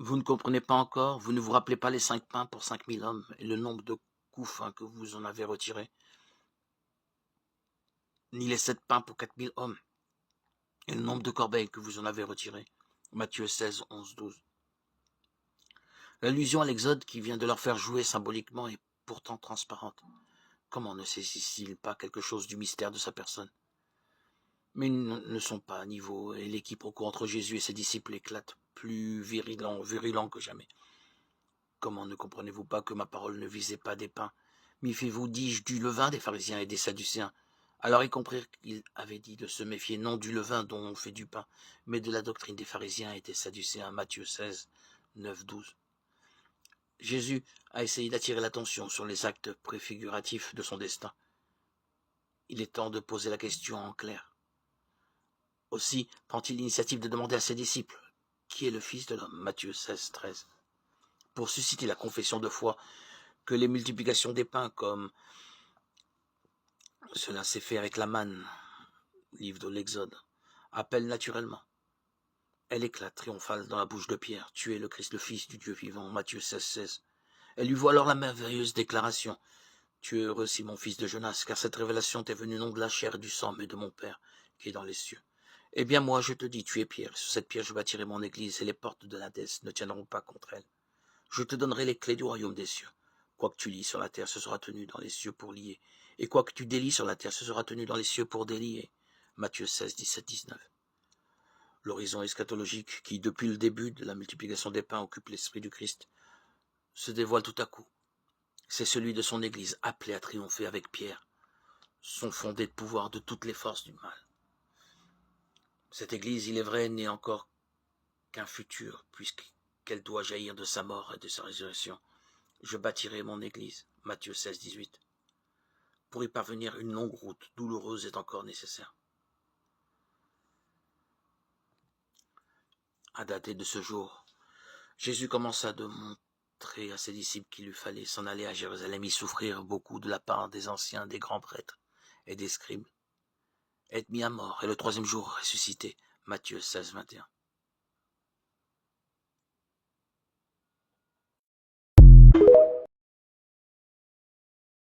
Vous ne comprenez pas encore? Vous ne vous rappelez pas les 5 pains pour 5000 hommes et le nombre de couffins que vous en avez retirés? Ni les 7 pains pour 4000 hommes et le nombre de corbeilles que vous en avez retirées? Matthieu 16, 11, 12. L'allusion à l'Exode qui vient de leur faire jouer symboliquement est pourtant transparente. Comment ne saisit-il pas quelque chose du mystère de sa personne? Mais ils ne sont pas à niveau et les quiproquos entre Jésus et ses disciples éclatent, plus virulents que jamais. Comment ne comprenez-vous pas que ma parole ne visait pas des pains? Méfiez-vous, dis-je, du levain des pharisiens et des sadducéens. Alors ils comprirent qu'il avait dit de se méfier non du levain dont on fait du pain, mais de la doctrine des pharisiens et des sadducéens. Matthieu 16, 9, 12. Jésus a essayé d'attirer l'attention sur les actes préfiguratifs de son destin. Il est temps de poser la question en clair. Aussi prend-il l'initiative de demander à ses disciples qui est le Fils de l'homme, Matthieu 16, 13, pour susciter la confession de foi que les multiplications des pains, comme cela s'est fait avec la manne, livre de l'Exode, appellent naturellement. Elle éclate triomphale dans la bouche de Pierre. Tu es le Christ, le Fils du Dieu vivant, Matthieu 16, 16. Elle lui voit alors la merveilleuse déclaration. Tu es heureux, Simon, fils de Jonas, car cette révélation t'est venue non de la chair et du sang, mais de mon Père, qui est dans les cieux. Eh bien moi, je te dis, tu es Pierre, et sur cette pierre je bâtirai mon église, et les portes de l'Hadès ne tiendront pas contre elle. Je te donnerai les clés du royaume des cieux. Quoi que tu lis sur la terre, ce sera tenu dans les cieux pour lier, et quoi que tu délies sur la terre, ce sera tenu dans les cieux pour délier. Matthieu 16, 17, 19. L'horizon eschatologique qui, depuis le début de la multiplication des pains, occupe l'esprit du Christ, se dévoile tout à coup. C'est celui de son Église, appelée à triompher avec Pierre, son fondé de pouvoir de toutes les forces du mal. Cette Église, il est vrai, n'est encore qu'un futur, puisqu'elle doit jaillir de sa mort et de sa résurrection. Je bâtirai mon Église, Matthieu 16, 18. Pour y parvenir, une longue route douloureuse est encore nécessaire. À dater de ce jour, Jésus commença de montrer à ses disciples qu'il lui fallait s'en aller à Jérusalem y souffrir beaucoup de la part des anciens, des grands prêtres et des scribes, être mis à mort et le troisième jour ressuscité, Matthieu 16, 21.